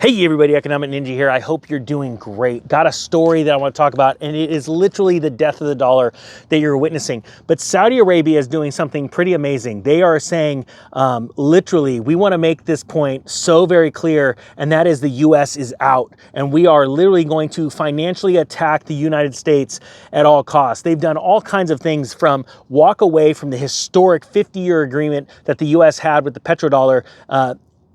Hey everybody, Economic Ninja here. I hope you're doing great. Got a story that I want to talk about, and it is literally the death of the dollar that you're witnessing. But Saudi Arabia is doing something pretty amazing. They are saying, literally, we want to make this point so very clear, and that is the US is out, and we are literally going to financially attack the United States at all costs. They've done all kinds of things, from walk away from the historic 50-year agreement that the US had with the petrodollar,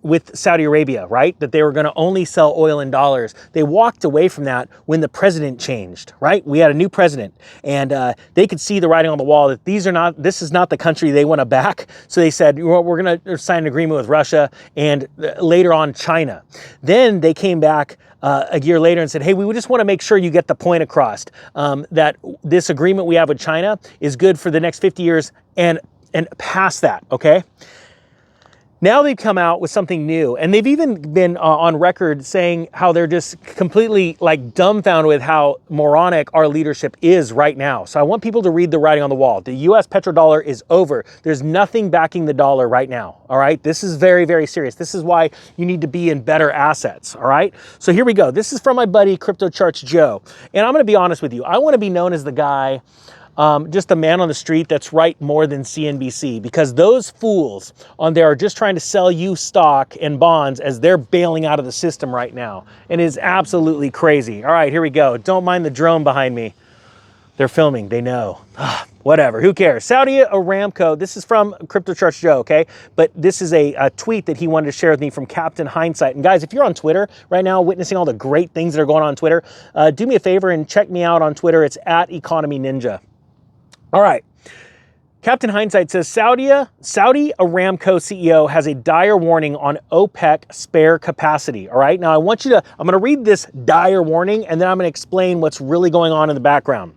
with Saudi Arabia, right? That they were going to only sell oil in dollars. They walked away from that when the president changed, right? We had a new president, and they could see the writing on the wall that this is not the country they want to back. So they said, well, we're going to sign an agreement with Russia and later on China. Then they came back a year later and said, hey, we just want to make sure you get the point across, that this agreement we have with China is good for the next 50 years and past that, okay? Now they've come out with something new, and they've even been on record saying how they're just completely like dumbfounded with how moronic our leadership is right now. So I want people to read the writing on the wall. The US petrodollar is over. There's nothing backing the dollar right now, all right? This is very, very serious. This is why you need to be in better assets, all right? So here we go. This is from my buddy Crypto Charts Joe, and I'm gonna be honest with you. I wanna be known as the guy, just a man on the street that's right more than CNBC, because those fools on there are just trying to sell you stock and bonds as they're bailing out of the system right now. And it is absolutely crazy. All right, here we go. Don't mind the drone behind me. They're filming, they know. Whatever, who cares? Saudi Aramco, this is from Crypto Charts Joe, okay? But this is a tweet that he wanted to share with me from Captain Hindsight. And guys, if you're on Twitter right now, witnessing all the great things that are going on Twitter, do me a favor and check me out on Twitter. It's at Economy Ninja. All right, Captain Hindsight says Saudi Aramco CEO has a dire warning on OPEC spare capacity. All right, now I'm going to read this dire warning, and then I'm going to explain what's really going on in the background.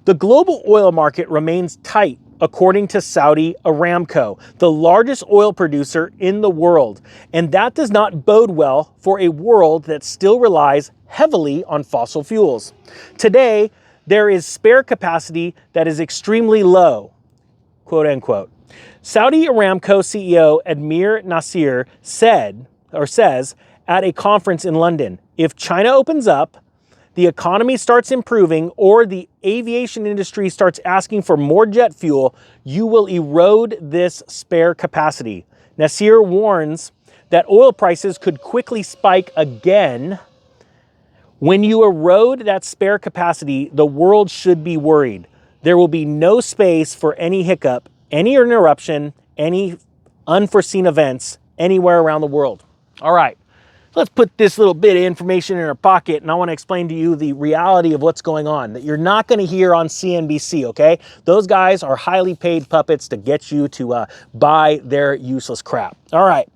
The global oil market remains tight, according to Saudi Aramco, the largest oil producer in the world. And that does not bode well for a world that still relies heavily on fossil fuels. Today, there is spare capacity that is extremely low, quote unquote. Saudi Aramco CEO Admir Nasser says at a conference in London, if China opens up, the economy starts improving, or the aviation industry starts asking for more jet fuel, you will erode this spare capacity. Nasser warns that oil prices could quickly spike again. When you erode that spare capacity, the world should be worried. There will be no space for any hiccup, any interruption, any unforeseen events anywhere around the world. All right, let's put this little bit of information in our pocket, and I want to explain to you the reality of what's going on that you're not going to hear on CNBC, okay? Those guys are highly paid puppets to get you to buy their useless crap. All right.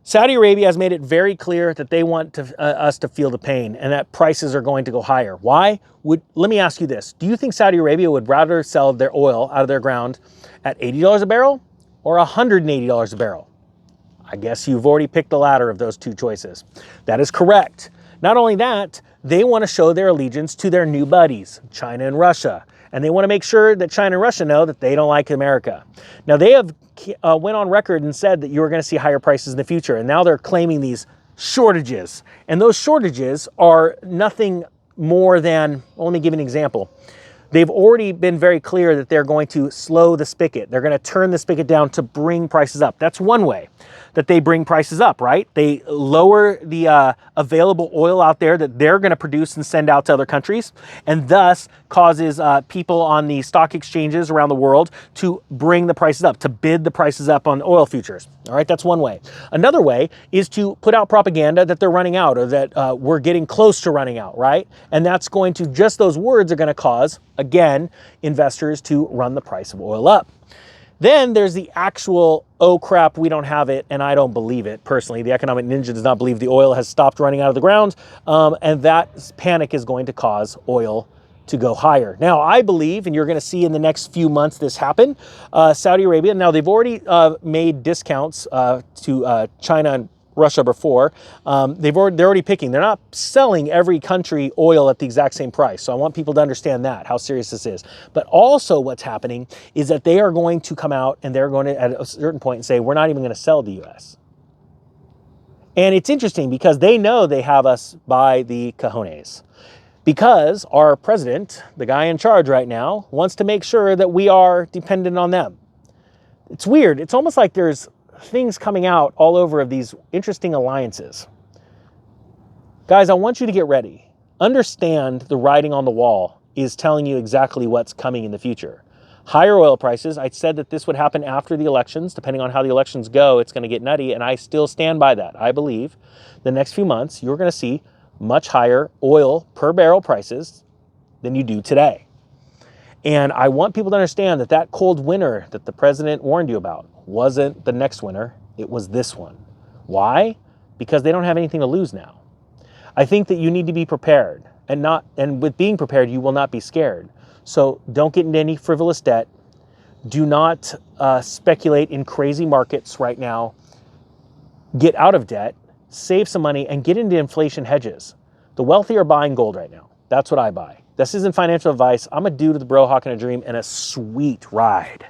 Saudi Arabia has made it very clear that they want us to feel the pain and that prices are going to go higher. Why? Let me ask you this. Do you think Saudi Arabia would rather sell their oil out of their ground at $80 a barrel or $180 a barrel? I guess you've already picked the latter of those two choices. That is correct. Not only that, they want to show their allegiance to their new buddies, China and Russia. And they want to make sure that China and Russia know that they don't like America. Now, they have went on record and said that you were going to see higher prices in the future. And now they're claiming these shortages. And those shortages are nothing more than, well, let me give you an example. They've already been very clear that they're going to slow the spigot. They're going to turn the spigot down to bring prices up. That's one way that they bring prices up, right? They lower the available oil out there that they're going to produce and send out to other countries, and thus causes people on the stock exchanges around the world to bring the prices up, to bid the prices up on oil futures. All right, that's one way. Another way is to put out propaganda that they're running out, or that we're getting close to running out, right? And that's going to, just those words are going to cause, again, investors to run the price of oil up. Then there's the actual, oh crap, we don't have it, and I don't believe it. Personally, the Economic Ninja does not believe the oil has stopped running out of the ground, and that panic is going to cause oil to go higher. Now, I believe, and you're going to see in the next few months this happen, Saudi Arabia, now they've already made discounts to China and Russia before. They're already picking. They're not selling every country oil at the exact same price. So I want people to understand that, how serious this is. But also what's happening is that they are going to come out and they're going to, at a certain point, and say, we're not even going to sell the U.S. And it's interesting because they know they have us by the cojones. Because our president, the guy in charge right now, wants to make sure that we are dependent on them. It's weird. It's almost like there's things coming out all over of these interesting alliances. Guys, I want you to get ready. Understand the writing on the wall is telling you exactly what's coming in the future. Higher oil prices. I said that this would happen after the elections. Depending on how the elections go, it's going to get nutty, and I still stand by that. I believe the next few months you're going to see much higher oil per barrel prices than you do today. And I want people to understand that that cold winter that the president warned you about wasn't the next winter, it was this one. Why? Because they don't have anything to lose now. I think that you need to be prepared, and with being prepared, you will not be scared. So don't get into any frivolous debt. Do not speculate in crazy markets right now. Get out of debt, save some money, and get into inflation hedges. The wealthy are buying gold right now. That's what I buy. This isn't financial advice. I'm a dude with a bro hawking a dream and a sweet ride.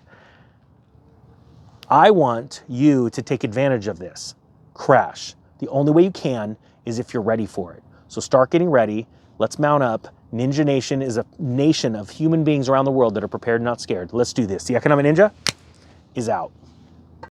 I want you to take advantage of this crash. The only way you can is if you're ready for it. So start getting ready. Let's mount up. Ninja Nation is a nation of human beings around the world that are prepared and not scared. Let's do this. The Economic Ninja is out.